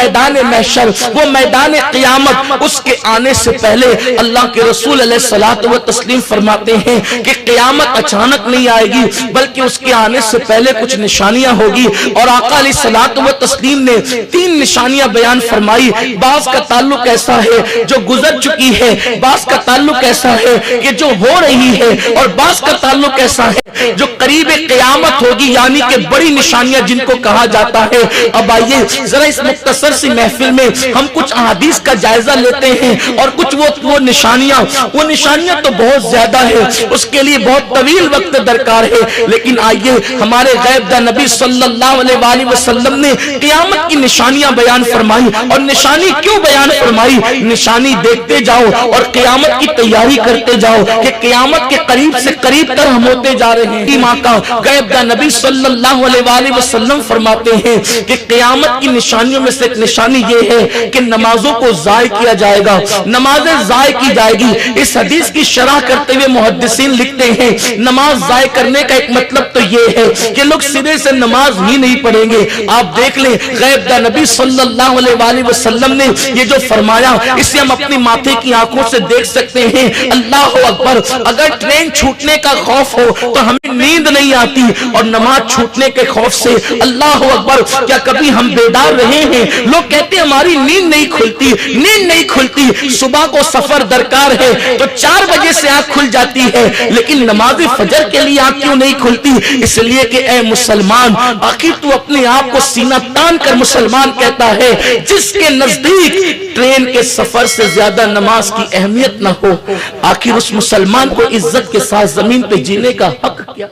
میدان محشر، وہ میدان قیامت، اس کے آنے سے پہلے اللہ کے رسول علیہ الصلوۃ والتسلیم فرماتے ہیں کہ قیامت اچانک نہیں آئے گی بلکہ اس کے آنے سے پہلے کچھ نشانیاں ہوگی، اور آقا علیہ الصلوۃ والتسلیم نے 3 نشانیاں بیان فرمائی۔ بعض کا تعلق ایسا ہے جو گزر چکی ہے، بعض کا تعلق ایسا ہے کہ جو ہو رہی ہے، اور بعض کا تعلق ایسا ہے جو قریب قیامت ہوگی، یعنی کہ بڑی نشانیاں جن کو کہا جاتا ہے۔ اب آئیے ذرا اس مختصر سی محفل میں ہم کچھ احادیث کا جائزہ لیتے ہیں، اور کچھ وہ نشانیاں تو بہت زیادہ ہے، اس کے لیے بہت طویل وقت درکار ہے، لیکن آئیے ہمارے غیب دہ نبی صلی اللہ علیہ وآلہ وسلم نے قیامت کی نشانیاں بیان فرمائی۔ اور نشانی کیوں بیان فرمائی؟ نشانی دیکھتے جاؤ اور قیامت کی تیاری کرتے جاؤ کہ قیامت کے قریب سے قریب تر ہم ہوتے جا رہے ہیں۔ ماں کا غیب دہ نبی صلی اللہ علیہ وآلہ وسلم فرماتے ہیں کہ قیامت کی نشانیوں میں سے ایک نشانی یہ ہے کہ نمازوں کو ضائع کیا جائے گا، نمازیں ضائع کی جائے گی۔ اس حدیث کی شرح کرتے ہوئے محدثین لکھتے ہیں نماز ضائع کرنے کا ایک مطلب تو یہ ہے کہ لوگ سرے سے نماز ہی نہیں پڑھیں گے۔ آپ دیکھ لیں غیب دہ نبی صلی اللہ علیہ وآلہ وسلم نے یہ جو فرمایا اسے ہم اپنی ماتھے کی آنکھوں سے دیکھ سکتے ہیں۔ اللہ اکبر، اگر ٹرین چھوٹنے کا خوف ہو تو ہمیں نیند نہیں آتی، اور نماز چھوٹنے کے خوف سے اللہ اکبر کیا کبھی ہم بیدار رہے ہیں؟ لوگ کہتے ہیں ہماری نیند نہیں کھلتی، صبح کو سفر درکار ہے تو 4 بجے سے آنکھ کھل جاتی ہے، لیکن نماز فجر کے لیے آنکھ کیوں نہیں کھلتی؟ اس لیے کہ اے مسلمان، آخر تو اپنے آپ کو سینہ تان کر مسلمان کہتا ہے جس کے نزدیک ٹرین کے سفر سے زیادہ نماز کی اہمیت نہ ہو، آخر اس مسلمان کو عزت کے ساتھ زمین پہ جینے کا حق کیا؟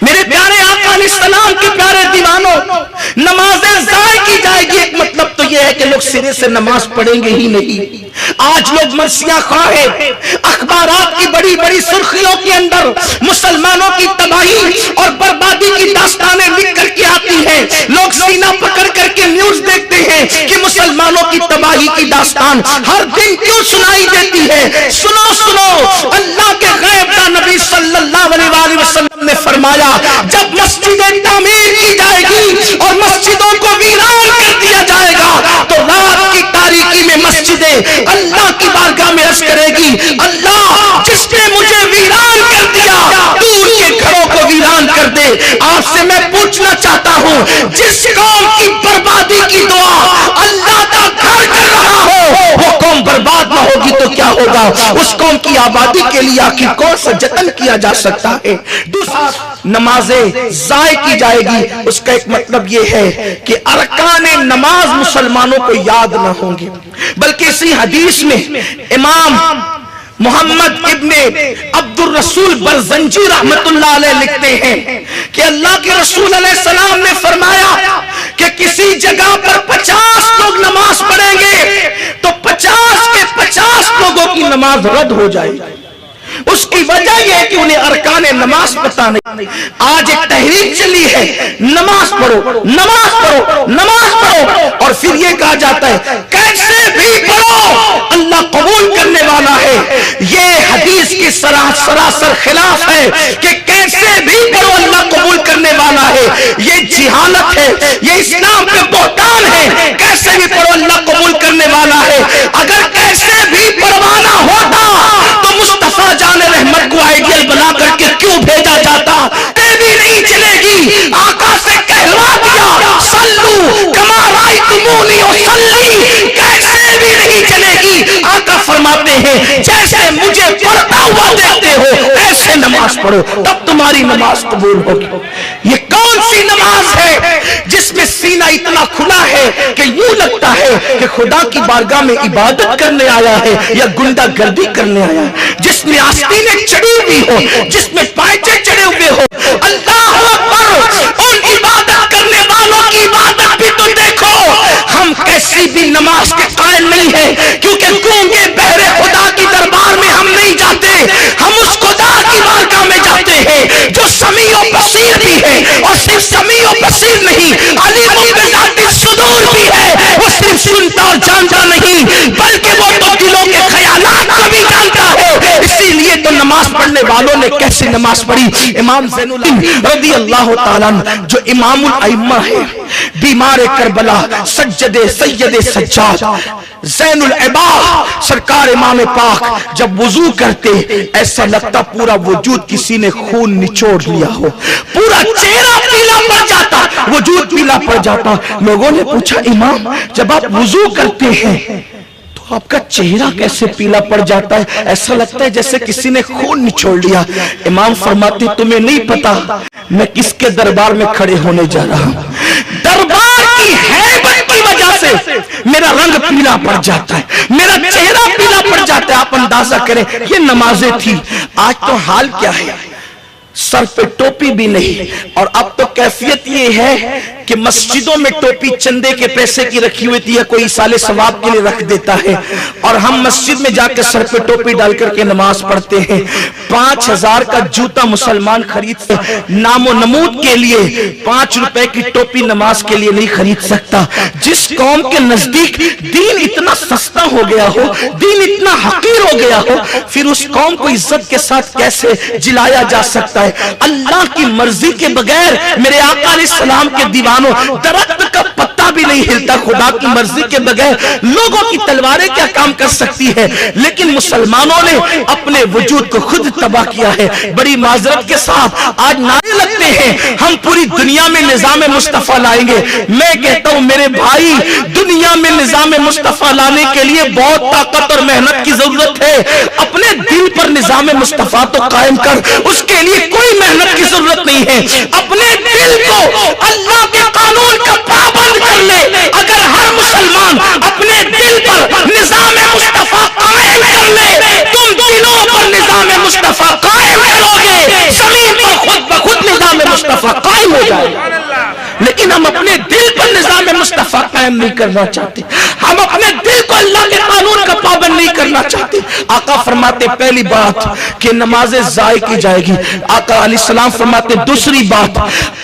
میرے پیارے آقا علیہ السلام کے پیارے دیوانوں، نمازیں ضائع کی جائے گی ایک مطلب تو یہ ہے کہ لوگ سرے سے نماز پڑھیں گے ہی نہیں۔ آج لوگ مرثیہ خواہ ہیں، اخبارات کی بڑی بڑی سرخیوں کے اندر مسلمانوں کی تباہی اور بربادی کی داستانیں لکھ کر کے آتی ہیں۔ لوگ سینہ پکڑ کر کے نیوز دیکھتے ہیں کہ مسلمانوں کی تباہی کی داستان ہر دن کیوں سنائی دیتی ہے۔ سنو اللہ کے غیب دہ نبی صلی اللہ علیہ وآلہ وسلم نے فرمایا جب مسجدیں تعمیر کی جائے گی اور مسجدوں کو ویران کر دیا جائے گا تو رات کی تاریکی میں مسجدیں اللہ کی بارگاہ میں عرض کرے گی اللہ جس نے مجھے ویران کر دیا دور کے گھروں کو ویران کر دے۔ آپ سے میں پوچھنا چاہتا ہوں جس قوم کی بربادی کی دعا اللہ کا گھر کر رہا ہو وہ قوم برباد نہ ہوگی تو کیا ہوگا؟ اس قوم کی آبادی کے لیے آخر کون سا جتن کیا جا سکتا ہے؟ دوسرا، نمازیں ضائع کی جائے گی اس کا ایک مطلب یہ ہے کہ ارکان نماز مسلمانوں کو یاد نہ ہوں گے، بلکہ اسی حدیث میں امام محمد ابن عبد الرسول برزنجی رحمت اللہ علیہ لکھتے ہیں کہ اللہ کے رسول علیہ السلام نے فرمایا کہ کسی جگہ پر 50 لوگ نماز پڑھیں گے تو 50 کے 50 لوگوں کی نماز رد ہو جائے گی۔ اس کی وجہ یہ ہے کہ انہیں ارکان نماز پتہ نہیں۔ آج ایک تحریک چلی ہے نماز پڑھو نماز پڑھو نماز پڑھو، اور پھر یہ کہا جاتا ہے کیسے بھی پڑھو اللہ قبول کرنے والا ہے۔ یہ حدیث کی سراسر خلاف ہے کہ کیسے بھی پڑھو اللہ قبول کرنے والا ہے۔ یہ جہالت ہے، یہ اسلام پہ بہتان ہے۔ کیسے بھی پڑھو اللہ قبول کرنے والا ہے، اگر کیسے بھی پڑھوانا ہوتا تو مصطفیٰ جان رحمت کو آئیڈیل بنا کر کے کیوں بھیجا جاتا؟ بھی نہیں چلے گی، آقا سے کہلوا دیا صلو کما رأیتمونی اصلی، کیسے بھی نہیں چلے گی۔ آقا فرماتے ہیں جیسے مجھے پڑھتا ہوا دیکھتے ہو ایسے نماز پڑھو تب تمہاری نماز قبول ہوگی۔ یہ کون سی نماز ہے جس میں سینہ اتنا کھلا ہے کہ یوں لگتا ہے کہ خدا کی بارگاہ میں عبادت کرنے آیا ہے یا گنڈا گردی کرنے آیا ہے، جس میں آستینیں چڑھی ہوئی ہو، جس میں پائچے چڑھے ہوئے ہو؟ اللہ اکبر، ان عبادت کرنے والوں کی عبادت بھی تو دیکھو۔ ہم کیسی بھی نماز کے قائل نہیں ہیں کیونکہ گونگے بہرے خدا کی دربار میں ہم نہیں جاتے، ہم اس خدا کی بارگاہ میں جاتے ہیں جو سمیع و بصیر بھی ہے، اور صرف سمیع و بصیر نہیں علیم بذات الصدور بھی ہے۔ وہ صرف سنتا اور جانتا نہیں بلکہ وہ تو دلوں کے خیالات کو بھی جانتا ہے۔ اسی لیے تو نماز پڑھنے والوں نے کیسے نماز پڑھی. امام زین العابدین رضی اللہ تعالیٰ جو امام الائمہ ہے، بیمار کربلا، سجد سید سجاد، زین العباد سرکار امام پاک جب وضو کرتے ایسا لگتا پورا وجود کسی نے خون نچوڑ لیا ہو، پورا چہرہ پیلا پڑ جاتا، وجود پیلا پڑ جاتا. لوگوں نے پوچھا امام جب آپ وضو کرتے ہیں تو آپ کا چہرہ کیسے پیلا پڑ جاتا ہے؟ ایسا لگتا ہے جیسے کسی نے خون نچوڑ لیا. امام فرماتے تمہیں نہیں پتا میں کس کے دربار میں کھڑے ہونے جا رہا ہوں. دربار کی ہیبت کی وجہ سے میرا رنگ پیلا پڑ جاتا ہے، میرا چہرہ پیلا پڑ جاتا ہے. آپ اندازہ کریں یہ نمازیں تھی، آج تو حال کیا ہے، سر پہ ٹوپی بھی نہیں. اور اب تو کیفیت یہ ہے کہ مسجدوں میں ٹوپی چندے کے پیسے کی رکھی ہوئی ہے، کوئی ایصال ثواب کے لیے رکھ دیتا ہے، اور ہم مسجد میں جا کے سر پہ ٹوپی ڈال کر کے نماز پڑھتے ہیں. 5000 کا جوتا مسلمان خرید نام و نمود کے لیے 5 روپے کی ٹوپی نماز کے لیے نہیں خرید سکتا. جس قوم کے نزدیک دین اتنا سستا ہو گیا ہو، دین اتنا حقیر ہو گیا ہو، پھر اس قوم کو عزت کے ساتھ کیسے جلایا جا سکتا ہے؟ اللہ کی مرضی کے بغیر میرے آقا علیہ السلام کے دیوانوں درخت کا پتا بھی نہیں ہلتا. خدا کی مرضی کے بغیر لوگوں کی تلواریں کیا کام کر سکتی ہے؟ لیکن مسلمانوں نے اپنے وجود کو خود تباہ کیا ہے. بڑی معذرت کے ساتھ آج نعرے لگتے ہیں ہم پوری دنیا میں نظام مصطفیٰ لائیں گے. میں کہتا ہوں میرے بھائی دنیا میں نظام مصطفیٰ لانے کے لیے بہت طاقت اور محنت کی ضرورت ہے. اپنے دل پر نظام مصطفیٰ تو قائم کر، اس کے لیے کوئی محنت کی ضرورت نہیں ہے. اپنے دل کو اللہ کے قانون کا پابند کر لے. اگر ہر مسلمان اپنے دل پر نظام مصطفیٰ قائم کر لے، تم دلوں پر نظام مصطفیٰ قائم کرو گے، زمین پر خود بخود نظام مصطفیٰ قائم ہو جائے گا. لیکن ہم اپنے دل پر نظام مصطفیٰ قائم نہیں کرنا چاہتے، ہم اپنے دل کو اللہ کے قانون کا پابند نہیں کرنا چاہتے. آقا فرماتے پہلی بات کہ نمازیں ضائع کی جائے گی. آقا علیہ السلام فرماتے دوسری بات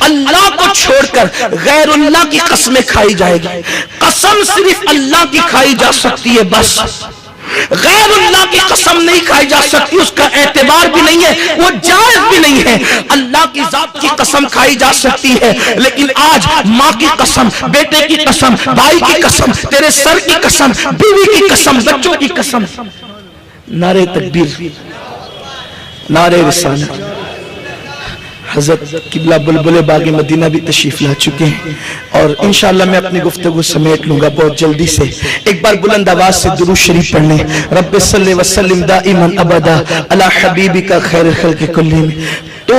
اللہ کو چھوڑ کر غیر اللہ کی قسمیں کھائی جائے گی. قسم صرف اللہ کی کھائی جا سکتی ہے، بس غیر اللہ کی قسم نہیں کھائی جا سکتی، اس کا اعتبار بھی نہیں ہے، وہ جائز بھی نہیں ہے. اللہ کی ذات کی قسم کھائی جا سکتی ہے، لیکن آج ماں کی قسم، بیٹے کی قسم، بھائی کی قسم، تیرے سر کی قسم، بیوی کی قسم، بچوں کی قسم. نعرہ تکبیر، نعرہ رسالت. حضرت قبلہ بلبل باغ مدینہ بھی تشریف لا چکے ہیں اور انشاءاللہ میں اپنی گفتگو سمیٹ لوں گا بہت جلدی سے. ایک بار بلند آواز سے درود شریف پڑھ لیں. رب صلی وسلم دائما ابدا علی حبیبک خیر الخلق کلہم. تو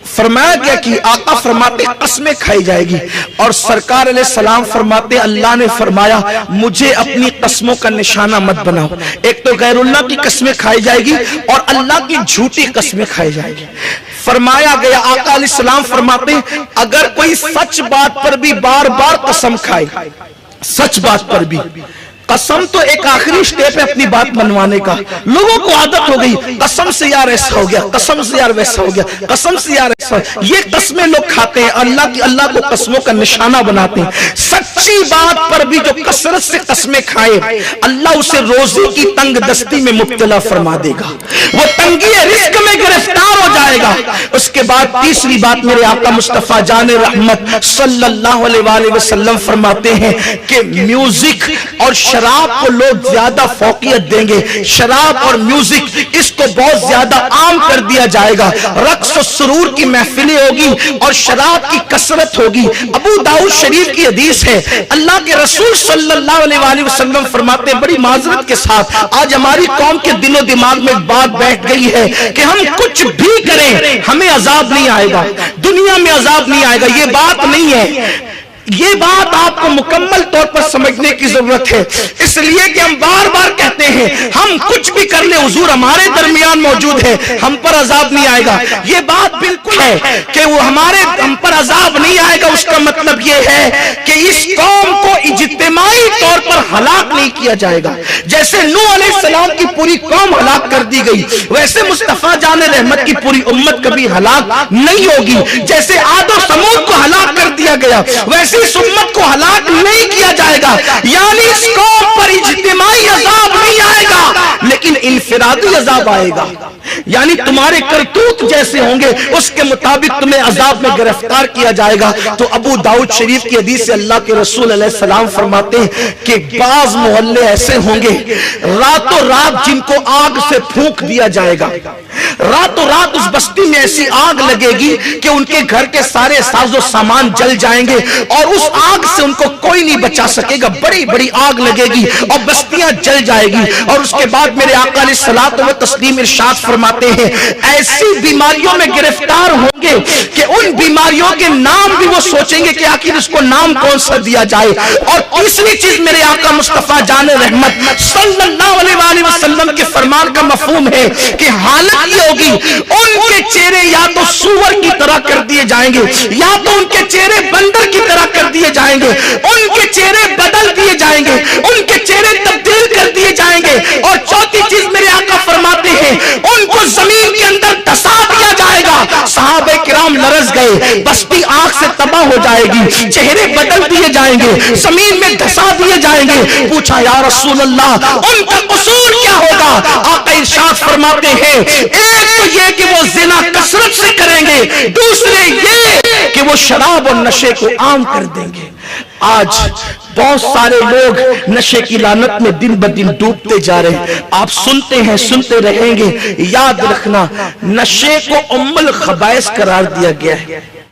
فرمایا گیا کہ آقا فرماتے قسمیں کھائی جائے گی، اور سرکار علیہ السلام فرماتے اللہ نے فرمایا مجھے اپنی قسموں کا نشانہ مت بناؤ. ایک تو غیر اللہ کی قسمیں کھائی جائے گی اور اللہ کی جھوٹی قسمیں کھائی جائے گی. فرمایا گیا آقا علیہ السلام فرماتے اگر کوئی سچ بات پر بھی بار بار قسم کھائے، سچ بات پر بھی، قسم تو ایک آخری سٹیپ ہے اپنی بات منوانے کا. لوگوں کو عادت ہو گئی قسم سے یار ایسا ہو گیا، قسم سے یار ویسا ہو گیا، قسم سے یار ایسا. یہ قسمیں لوگ کھاتے ہیں، اللہ کو قسموں کا نشانہ بناتے ہیں. سچی بات پر بھی جو کثرت سے قسمیں کھائے اللہ اسے روزی کی تنگ دستی میں مبتلا فرما دے گا، وہ تنگی رزق میں گرفتار ہو جائے گا. اس کے بعد تیسری بات میرے آقا مصطفیٰ جان رحمت صلی اللہ علیہ وآلہ وسلم فرماتے ہیں کہ میوزک اور شراب کو لوگ زیادہ فوقیت دیں گے. شراب اور میوزک اس کو بہت زیادہ عام کر دیا جائے گا. رقص و سرور کی محفلیں ہوگی اور شراب کی کثرت ہوگی. ابو داؤد شریف کی حدیث ہے اللہ کے رسول صلی اللہ علیہ وآلہ وسلم فرماتے ہیں بڑی معذرت کے ساتھ آج ہماری قوم کے دل و دماغ میں بات بیٹھ گئی ہے کہ ہم کچھ بھی کریں ہمیں عذاب نہیں آئے گا، دنیا میں عذاب نہیں آئے گا. یہ بات نہیں ہے، یہ بات آپ کو مکمل طور پر سمجھنے کی ضرورت ہے. اس لیے کہ ہم بار بار کہتے ہیں ہم کچھ بھی کر لیں حضور ہمارے درمیان موجود ہے، ہم پر عذاب نہیں آئے گا. یہ بات بالکل ہے کہ وہ ہم پر عذاب نہیں آئے گا. اس کا مطلب یہ ہے کہ اس قوم کو اجتماعی طور پر ہلاک نہیں کیا جائے گا. جیسے نوح علیہ السلام کی پوری قوم ہلاک کر دی گئی، ویسے مصطفیٰ جان رحمت کی پوری امت کبھی ہلاک نہیں ہوگی. جیسے عاد و ثمود کو ہلاک کر دیا گیا ویسے اس امت کو ہلاک نہیں کیا جائے گا. یعنی اس قوم پر اجتماعی عذاب نہیں آئے گا لیکن انفرادی عذاب آئے گا. یعنی تمہارے کرتوت جیسے ہوں گے اس کے مطابق تمہیں عذاب میں گرفتار کیا جائے گا۔ تو ابو داؤد شریف کی حدیث سے اللہ کے رسول علیہ السلام فرماتے ہیں کہ بعض محلے ایسے ہوں گے راتوں رات جن کو آگ سے پھونک دیا جائے گا، راتوں رات اس بستی میں ایسی آگ لگے گی کہ ان کے گھر کے سارے ساز و سامان جل جائیں گے اور اس آگ سے ان کو کوئی نہیں بچا سکے گا، بڑی بڑی آگ لگے گی اور بستیاں جل جائے گی۔ اور اس کے بعد میرے آقا علیہ الصلوۃ والتسلیم ارشاد فرماتے ہیں ایسی بیماریوں میں گرفتار ہوں گے کہ ان بیماریوں کے نام بھی وہ سوچیں گے کہ آخر اس کو نام کون سا دیا جائے۔ اور تیسری چیز میرے آقا مصطفیٰ جان رحمت صلی اللہ علیہ وآلہ وسلم کے فرمان کا مفہوم ہے کہ حالت یہ ہوگی ان کے چہرے یا تو سور کی طرح کر دیے جائیں گے یا تو ان کے چہرے بندر کی طرح کر دیے جائیں گے، ان کے چہرے بدل دیے جائیں گے، ان کے چہرے تبدیل کر دیے جائیں گے۔ اور چوتھی چیز میرے آقا فرماتے ہیں ان کو زمین کے اندر دھسا دیا جائے گا۔ صحابہ کرام لرز گئے، بستی آگ سے تباہ ہو جائے گی، چہرے بدل دیے جائیں گے، زمین میں دھسا دیے جائیں گے۔ پوچھا یا رسول اللہ ان کا قصور کیا ہوگا؟ آقا ارشاد فرماتے ہیں ایک تو یہ کہ وہ زنا کثرت سے کریں گے، دوسرے یہ کہ وہ شراب اور نشے کو عام کر دیں گے۔ آج بہت سارے لوگ نشے کی لعنت میں دن بدن ڈوبتے جا رہے ہیں، آپ سنتے ہیں سنتے رہیں گے۔ یاد رکھنا نشے کو ام الخبائث قرار دیا گیا ہے۔